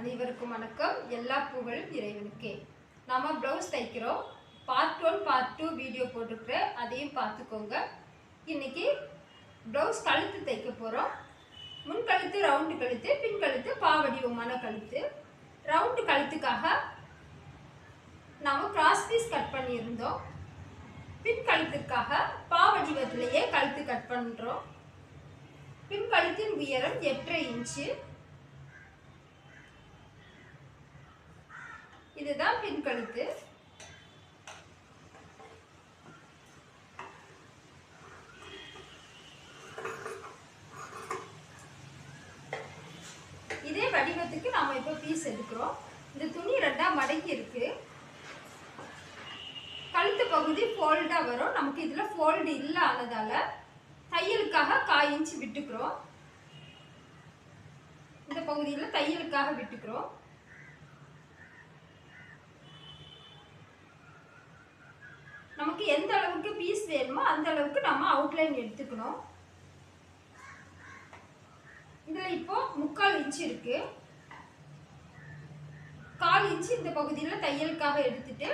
அனைவருக்கும் வணக்கம். எல்லா புகழும் இறைவனுக்கே. நாம ப்ளவுஸ் தைக்கிறோம். பார்ட் 1 பார்ட் 2 வீடியோ போட்டுருக்கிறேன், அதையும் பார்த்துக்கோங்க. இன்னைக்கு ப்ளவுஸ் கழுத்து தைக்க போகிறோம். முன் கழுத்து ரவுண்டு கழுத்து, பின் கழுத்து பாவடிவமான கழுத்து. ரவுண்டு கழுத்துக்காக நாம் கிராஸ் பீஸ் கட் பண்ணியிருந்தோம். பின் கழுத்துக்காக பாவடிவத்திலேயே கழுத்து கட் பண்ணுறோம். பின் கழுத்தின் உயரம் 8.5 இன்ச்சு. இதுதான் பின் கழுத்து. இதே வடிவத்துக்கு நாம இப்போ பீஸ் எடுக்கிறோம். இந்த துணி ரெண்டா மடக்கி இருக்கு. கழுத்து பகுதி ஃபோல்டா வரும். நமக்கு இதுல ஃபோல்டு இல்லாததால தையலுக்காக 1/4 இன்ச் விட்டுக்கிறோம். இந்த பகுதியில் தையலுக்காக விட்டுக்கிறோம். நமக்கு எந்த அளவுக்கு பீஸ் வேணுமோ அந்த அளவுக்கு நம்ம அவுட்லைன் எடுத்துக்கணும். இதுல இப்போ 3/4 இன்ச் இருக்கு. 1/4 இன்ச் இந்த பகுதியில் தையலுக்காக எடுத்துட்டு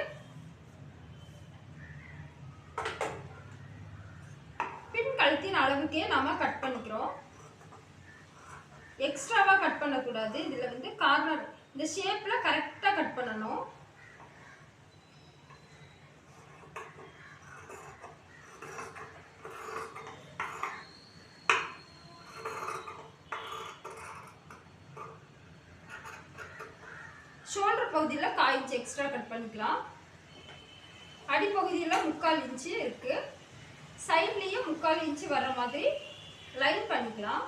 பின் கழுத்தின் அளவுக்கே நாம கட் பண்ணிக்கிறோம். எக்ஸ்ட்ராவா கட் பண்ணக்கூடாது. இதுல வந்து கார்னர் இந்த ஷேப்ல கரெக்டா கட் பண்ணணும். ஷோல்டர் பகுதியில் 1/4 இன்ச் எக்ஸ்ட்ரா கட் பண்ணிக்கலாம். அடிப்பகுதியில் 3/4 இன்ச்சு இருக்கு. சைட்லேயும் 3/4 இன்ச்சு வர மாதிரி லைன் பண்ணிக்கலாம்.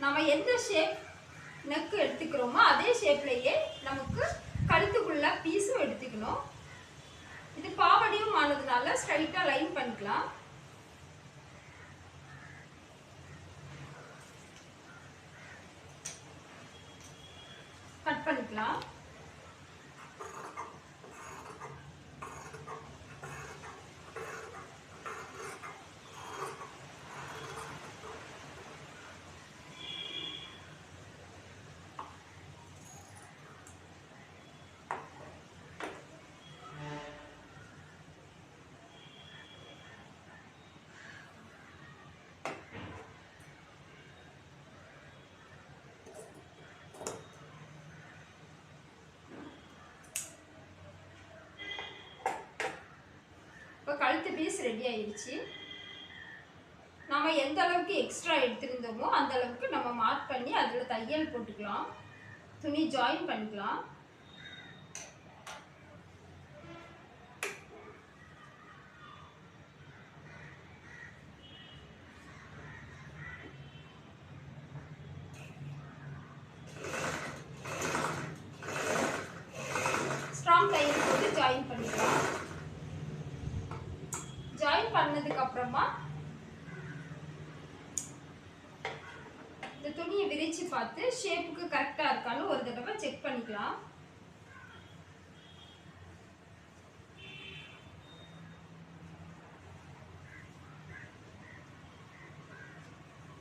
நம்ம எந்த ஷேப் நெக் எடுத்துக்கிறோமோ அதே ஷேப்லேயே நமக்கு கழுத்துக்குள்ள பீஸும் எடுத்துக்கணும். இது பாவடியும் ஆனதுனால ஸ்ட்ரைட்டாக லைன் பண்ணிக்கலாம். கட் பண்ணிக்கலாம். கழுத்து பீஸ் ரெடி ஆயிடுச்சு. நம்ம எந்த அளவுக்கு எக்ஸ்ட்ரா எடுத்திருந்தோமோ அந்த அளவுக்கு நம்ம மார்க் பண்ணி அதில் தையல் போட்டுக்கலாம். துணி ஜாயின் பண்ணிக்கலாம். ஸ்ட்ராங் தையல் போட்டு ஜாயின் பண்ணிக்கலாம். ஜாயின் பண்ணதுக்கு அப்புறமா இந்த துணியை விரிச்சு பார்த்து ஷேப்புக்கு கரெக்டா இருக்கான்னு ஒரு தடவை செக் பண்ணிக்கலாம்.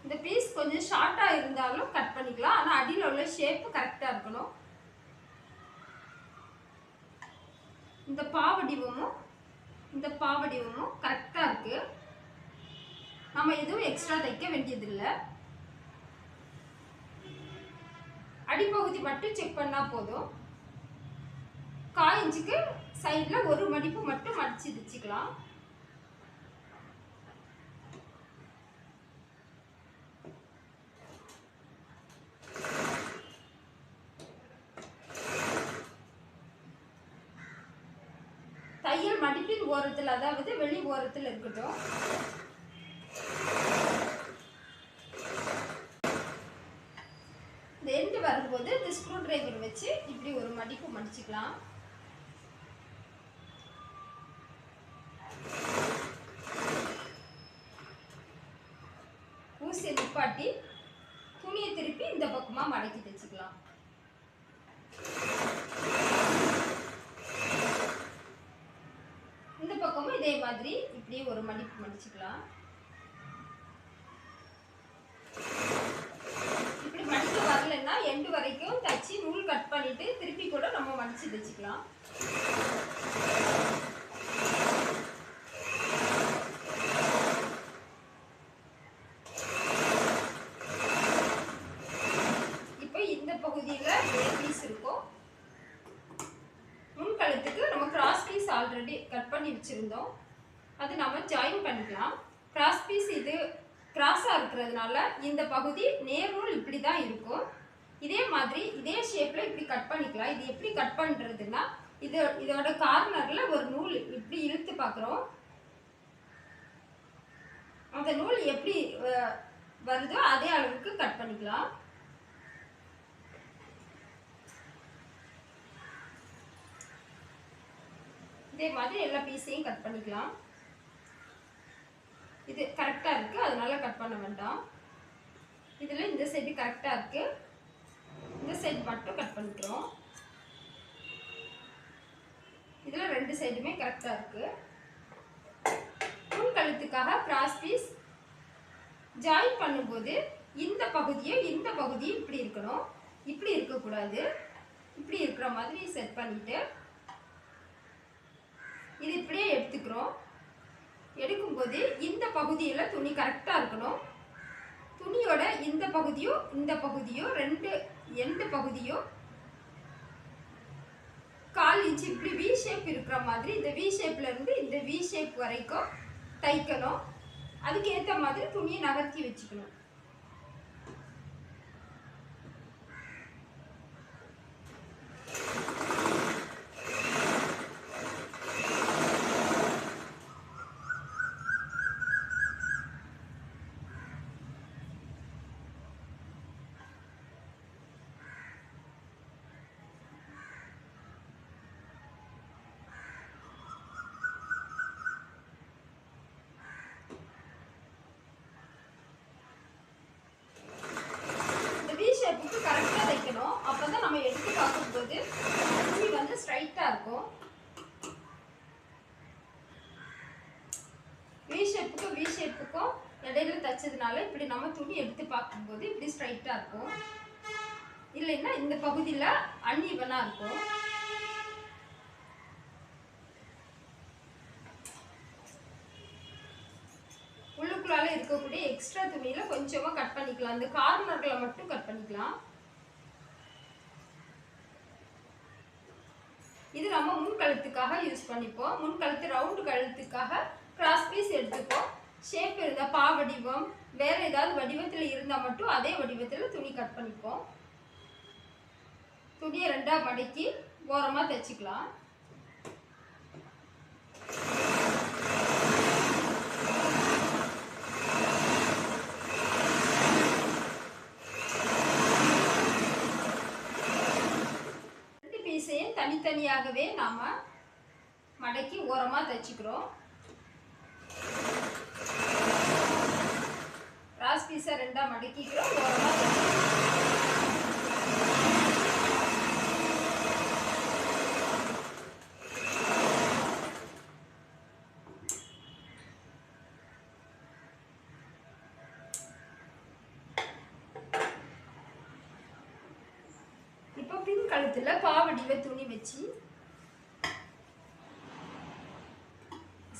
இந்த பீஸ் கொஞ்சம் ஷார்ட்டா இருந்தாலும் கட் பண்ணிக்கலாம். ஆனா அடியில் உள்ள ஷேப் கரெக்டா இருக்கணும். இந்த பாவடிவமும் கரெக்டா இருக்கு. நம்ம எதுவும் எக்ஸ்ட்ரா தைக்க வேண்டியதில்லை. அடிப்பகுதி மட்டும் செக் பண்ணா போதும். 1/4 இன்ச்சுக்கு சைட்ல ஒரு மடிப்பு மட்டும் மடிச்சு தைச்சுக்கலாம். தையல் மடிப்பின் ஓரத்தில், அதாவது வெளி ஓரத்தில் இருக்கட்டும். இந்த எண்டு வரும்போது இந்த ஸ்க்ரூ டிரைவர் வச்சு இப்படி ஒரு மடிப்பு மடிச்சுக்கலாம். ஊசியை நிப்பாட்டி துணியை திருப்பி இந்த பக்கமா மடக்கி தைச்சுக்கலாம். இதே மாதிரி இப்படி ஒரு மடிப்பு மடிச்சுக்கலாம். மடித்து தைச்சிக்கலாம். இப்போ இந்த பகுதியில் ஏர் பீஸ் இருக்கும். முன் கழுத்துக்கு நம்ம கிராஸ் பீஸ் ஆல்ரெடி கட் பண்ணி வச்சுருந்தோம், அது நம்ம ஜாயின் பண்ணிக்கலாம். கிராஸ் பீஸ் இது கிராஸாக இருக்கிறதுனால இந்த பகுதி நேர்நூல் இப்படி தான் இருக்கும். இதே மாதிரி இதே ஷேப்பில் இப்படி கட் பண்ணிக்கலாம். இது எப்படி கட் பண்ணுறதுன்னா, இதோட கார்னரில் ஒரு நூல் இப்படி இழுத்து பார்க்குறோம். அந்த நூல் எப்படி வருதோ அதே அளவுக்கு கட் பண்ணிக்கலாம். இதே மாதிரி எல்லா பீஸையும் கட் பண்ணிக்கலாம். இது கரெக்டாக இருக்குது, அதனால கட் பண்ண வேண்டாம். இதில் இந்த சைடு கரெக்டாக இருக்குது, இந்த சைடு மட்டும் கட் பண்ணிக்கிறோம். இதில் ரெண்டு சைடுமே கரெக்டாக இருக்குது. முன் கழுத்துக்காக கிராஸ் பீஸ் ஜாயின் பண்ணும்போது இந்த பகுதியும் இப்படி இருக்கணும், இப்படி இருக்கக்கூடாது. இப்படி இருக்கிற மாதிரி செட் பண்ணிவிட்டு இது இப்படியே எடுத்துக்கிறோம். எடுக்கும்போது இந்த பகுதியில் துணி கரெக்டாக இருக்கணும். துணியோட இந்த பகுதியும் ரெண்டு எண்டு பகுதியும் 1/4 இன்ச் இப்படி வி ஷேப் இருக்கிற மாதிரி இந்த வி ஷேப்லேருந்து இந்த வி ஷேப் வரைக்கும் தைக்கணும். அதுக்கேற்ற மாதிரி துணியை நகர்த்தி வச்சுக்கணும். கரெக்டாக தைக்கணும். அப்போ தான் நம்ம எடுத்து பார்க்கும்போது துணி வந்து ஸ்ட்ரைட்டாக இருக்கும். வி ஷேப்புக்கும் இடையில தைச்சதுனால இப்படி நம்ம துணி எடுத்து பார்க்கும்போது இப்படி ஸ்ட்ரைட்டாக இருக்கும். இல்லைன்னா இந்த பகுதியில் அன்ஈவனாக இருக்கும். உள்ளுக்குள்ளால இருக்கக்கூடிய எக்ஸ்ட்ரா துணியில கொஞ்சமாக கட் பண்ணிக்கலாம். அந்த கார்னர்ல மட்டும் கட் பண்ணிக்கலாம். இது நம்ம முன் கழுத்துக்காக யூஸ் பண்ணிப்போம். முன் கழுத்து ரவுண்டு கழுத்துக்காக கிராஸ் பீஸ் எடுத்துப்போம். ஷேப் இருந்தால் பா வடிவம் வேறு ஏதாவது வடிவத்தில் இருந்தால் மட்டும் அதே வடிவத்தில் துணி கட் பண்ணிப்போம். துணியை ரெண்டாக மடக்கி ஓரமாக தைச்சிக்கலாம். ரெண்டு பீஸையும் தனித்தனியாகவே நாம் மடக்கி ஓரமாக தைச்சிக்கிறோம். கிராஸ் பீஸை ரெண்டாக மடக்கிக்கிறோம், ஓரமாக தைச்சிக்கிறோம். இப்போ பின் கழுத்தில் பாவடிவ துணி வச்சு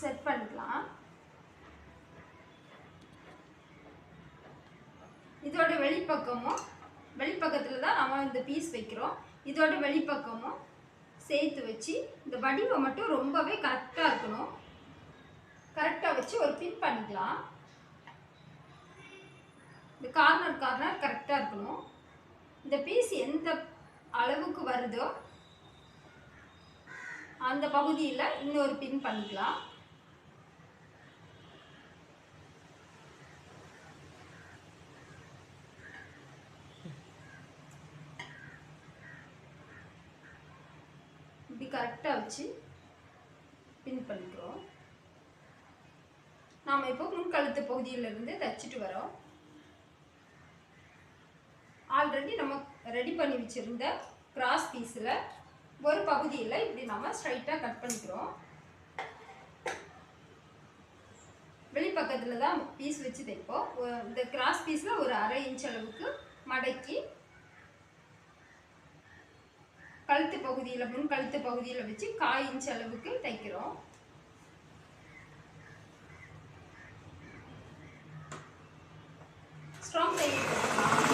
செட் பண்ணிக்கலாம். இதோட வெளிப்பக்கத்தில் தான் நம்ம இந்த பீஸ் வைக்கிறோம். இதோட வெளிப்பக்கமும் சேர்த்து வச்சு இந்த வடிவம் மட்டும் ரொம்பவே கரெக்டாக இருக்கணும். கரெக்டாக வச்சு ஒரு பின் பண்ணிக்கலாம். இந்த கார்னர் கரெக்டாக இருக்கணும். இந்த பீஸ் எந்த அளவுக்கு வருதோ அந்த பகுதியில் இன்னொரு பின் பண்ணிக்கலாம். இப்படி கரெக்டாக வச்சு பின் பண்ணிக்கிறோம். நாம் இப்போ முன்கழுத்து பகுதியிலிருந்து தைச்சிட்டு வரோம். ஆல்ரெடி நம்ம ரெடி பண்ணி வச்சுருந்த கிராஸ் பீஸில் ஒரு பகுதியில் இப்படி நம்ம ஸ்ட்ரைட்டாக கட் பண்ணிக்கிறோம். வெளிப்பக்கத்தில் தான் பீஸ் வச்சு தைப்போம். இந்த கிராஸ் பீஸில் ஒரு 1/2 இன்ச் அளவுக்கு மடக்கி கழுத்து பகுதியில் முன் கழுத்து பகுதியில் வச்சு 1/4 இன்ச் அளவுக்கு தைக்கிறோம். ஸ்ட்ராங் தையல் போட்டுக்கலாம்.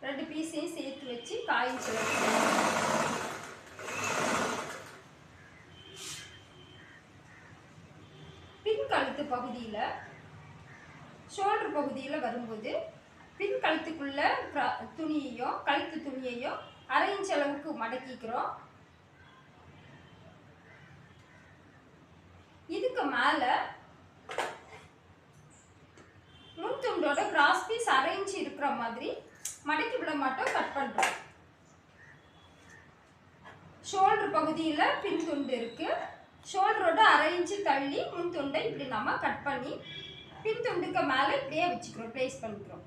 ரெண்டு பீஸையும் சேர்த்து வச்சு 1/4 இன்ச் அளவுக்கு பின் கழுத்து பகுதியில் ஷோல்டர் பகுதியில் வரும்போது பின் கழுத்துக்குள்ள துணியையும் கழுத்து துணியையும் 1/2 இன்ச் அளவுக்கு மடக்கிக்கிறோம். இதுக்கு மேலே முன் துண்டோட கிராஸ் பீஸ் 1/2 இன்ச் இருக்கிற மாதிரி மடக்கி விட மாட்டோம், கட் பண்ணுறோம். ஷோல்டர் பகுதியில் பின் துண்டு இருக்கு, ஷோல்டரோட 1/2 இன்ச்சு தள்ளி முன் துண்டை இப்படி நம்ம கட் பண்ணி பின் துண்டுக்கு மேலே இப்படியே வச்சுக்கிறோம், ப்ளேஸ் பண்ணிக்கிறோம்.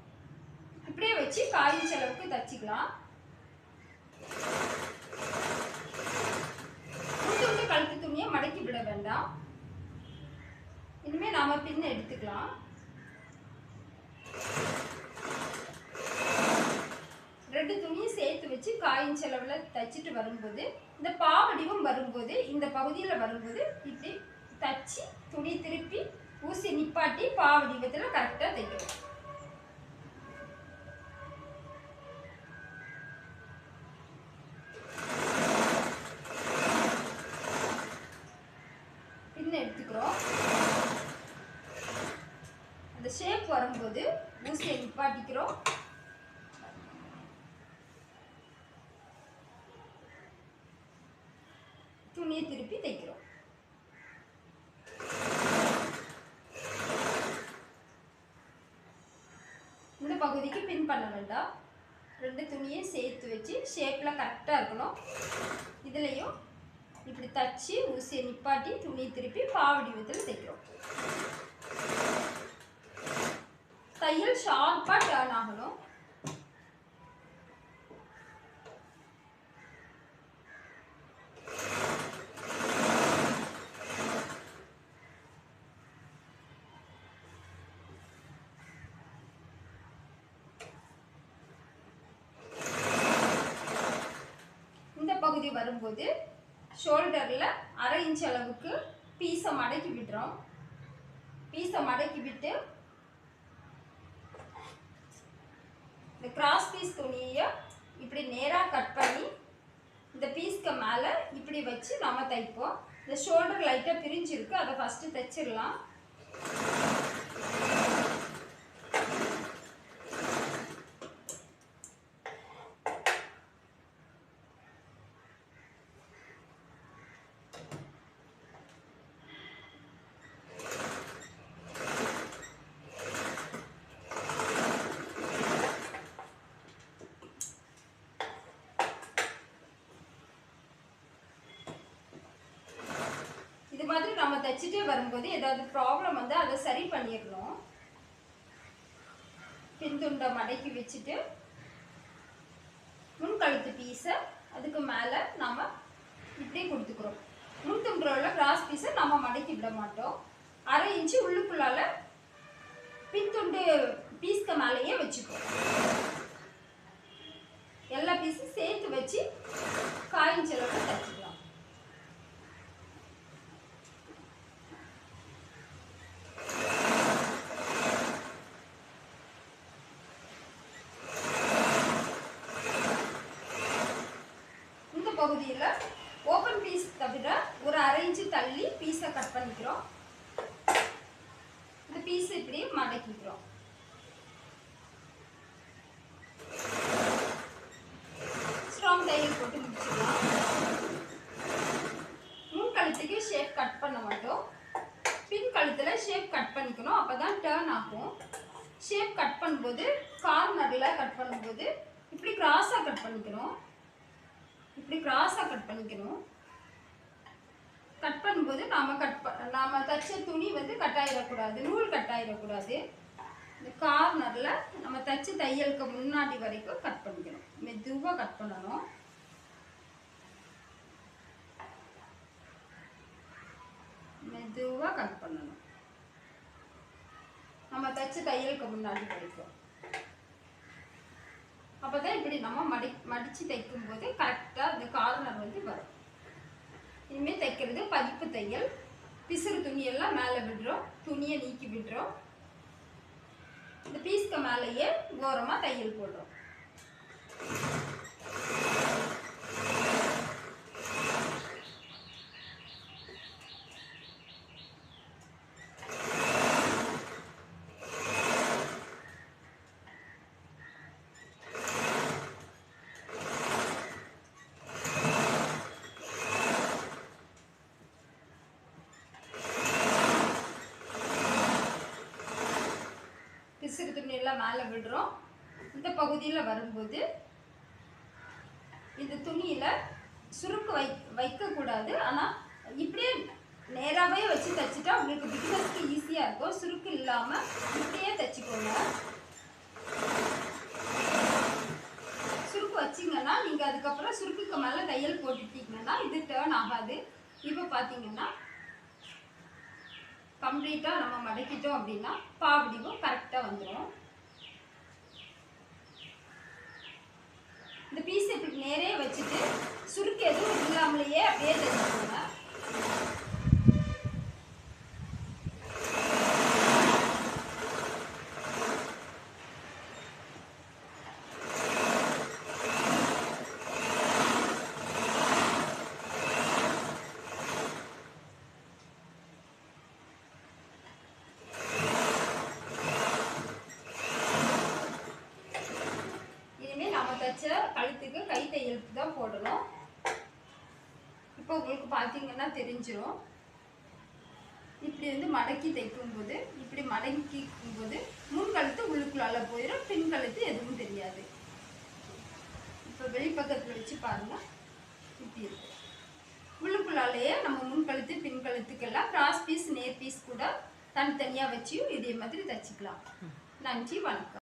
இப்படியே வச்சு 1/4 இன்ச் அளவுக்கு தச்சுக்கலாம். முன் துண்டு கழுத்து துணியை மடக்கி விட வேண்டாம். இனிமேல் நாம பின் எடுத்துக்கலாம். ரெண்டு துணியும் சேர்த்து வச்சு 1/4 இன்ச் அளவில் தைச்சிட்டு வரும்போது இந்த பாவடிவும் வரும்போது இந்த பகுதியில் வரும்போது இப்படி தச்சு துணி திருப்பி ஊசி நிப்பாட்டி பாவடிவத்தில் கரெக்டாக தைக்கணும். பின்ன எடுத்துக்கிறோம். அந்த ஷேப் வரும்போது ஊசியை நிப்பாட்டிக்கிறோம். துணியை திருப்பி தைக்கிறோம். இந்த பகுதிக்கு பின் பண்ண வேண்டாம். ரெண்டு துணியை சேர்த்து வச்சு ஷேப்பில் கரெக்டாக இருக்கணும். இதுலேயும் இப்படி தச்சு ஊசியை நிப்பாட்டி துணியை திருப்பி பாவடிவத்தில் தைக்கிறோம். தையல் ஷார்ப்பாக டர்ன் ஆகணும். பகுதி வரும்போது ஷோல்டரில் 1/2 இன்ச் அளவுக்கு பீஸை மடக்கி விடுறோம். பீஸை மடக்கி விட்டு இந்த கிராஸ் பீஸ் துணியை இப்படி நேராக கட் பண்ணி இந்த பீஸ்க்கு மேலே இப்படி வச்சு நம்ம தைப்போம். இந்த ஷோல்டர் லைட்டாக பிரிஞ்சிருக்கு, அதை ஃபஸ்ட்டு தைச்சிடலாம். இது மாதிரி நம்ம தைச்சிட்டே வரும்போது ஏதாவது ப்ராப்ளம் வந்து அதை சரி பண்ணிடணும். பின்துண்டை மடக்கி வச்சுட்டு முன் கழுத்து பீஸை அதுக்கு மேலே நாம் இப்படியே கொடுத்துக்கிறோம். முன் துண்டில் கிராஸ் பீஸை நம்ம மடக்கி விட மாட்டோம். 1/2 இன்ச்சு உள்ளுக்குள்ளால பின்துண்டு பீஸ்க்கு மேலேயே வச்சுக்கிறோம். எல்லா பீஸும் சேர்த்து வச்சு 1/4 இன்ச் அளவுக்கு தைச்சிக்கலாம். பகுதியில் ஓப்பன் பீஸ் தவிர ஒரு 1/2 இன்ச்சு தள்ளி பீஸை கட் பண்ணிக்கிறோம். இந்த பீஸ் இப்படி மடக்கிக்கிறோம். ஸ்ட்ராங் தையல் போட்டு முடிச்சுக்கலாம். முன் கழுத்துக்கு ஷேப் கட் பண்ண மாட்டோம், பின் கழுத்தில் ஷேப் கட் பண்ணிக்கணும். அப்போ தான் டர்ன் ஆகும். ஷேப் கட் பண்ணும்போது கார்னரில் கட் பண்ணும்போது இப்படி கிராஸாக கட் பண்ணிக்கணும். இப்படி கிராஸாக கட் பண்ணிக்கணும். கட் பண்ணும்போது நாம் தைச்ச துணி வந்து கட் ஆகிடக்கூடாது, நூல் கட் ஆகிடக்கூடாது. இந்த கார்னரில் நம்ம தைச்ச தையலுக்கு முன்னாடி வரைக்கும் கட் பண்ணிக்கணும். மெதுவாக கட் பண்ணணும். மெதுவாக கட் பண்ணணும். நம்ம தைச்ச ஃபர்ஸ்ட் தையலுக்கு முன்னாடி மடிப்போம். அப்பதான் இப்படி நம்ம மடிச்சு தைக்கும் போது கரெக்டா இந்த கார்னர் வந்து வரும். இனிமே தைக்கிறது பதிப்பு தையல். பிசுறு துணியெல்லாம் மேலே விடுறோம், துணியை நீக்கி விடுறோம். இந்த பீஸ்க்கு மேலேயே ஓரமாக தையல் போடுறோம். பிசுறு துணியெல்லாம் மேலே விடுறோம். இந்த பகுதியில் வரும்போது இந்த துணியில் சுருக்கு வைக்கக்கூடாது. ஆனால் இப்படியே நேராகவே வச்சு தைச்சிட்டா உங்களுக்கு பிகினர்ஸ்க்கு ஈஸியாக இருக்கும். சுருக்கு இல்லாமல் இப்படியே தைச்சிக்கோங்க. சுருக்கு வச்சிங்கன்னா நீங்கள் அதுக்கப்புறம் சுருக்குக்கு மேலே தையல் போட்டுட்டீங்கன்னா இது டேர்ன் ஆகாது. இப்போ பார்த்தீங்கன்னா கம்ப்ளீட்டாக நம்ம மடக்கிட்டோம் அப்படின்னா பாவடிவும் கரெக்டாக வந்துடும். இந்த பீஸ் இப்படி நேரே வச்சுட்டு சுருக்கு எதுவும் இல்லாமலேயே அப்படியே தைச்சிக்கோங்க. கழுத்துக்கு கை தையல் தான் போடணும். இப்போ உங்களுக்கு பார்த்தீங்கன்னா தெரிஞ்சிடும். இப்படி வந்து மடக்கி தைக்கும்போது இப்படி மடக்கிக்கும்போது முன் கழுத்து உள்ளுக்குள்ளால போயிடும், பின் கழுத்து எதுவும் தெரியாது. இப்போ வெளிப்பக்கத்தில் வச்சு பாருங்க, இப்படி இருக்கு. உள்ளுக்குள்ளாலேயே நம்ம முன் கழுத்து பின் கழுத்துக்கெல்லாம் கிராஸ் பீஸ் நேர் பீஸ் கூட தனித்தனியாக வச்சியும் இதே மாதிரி தைச்சிக்கலாம். நன்றி, வணக்கம்.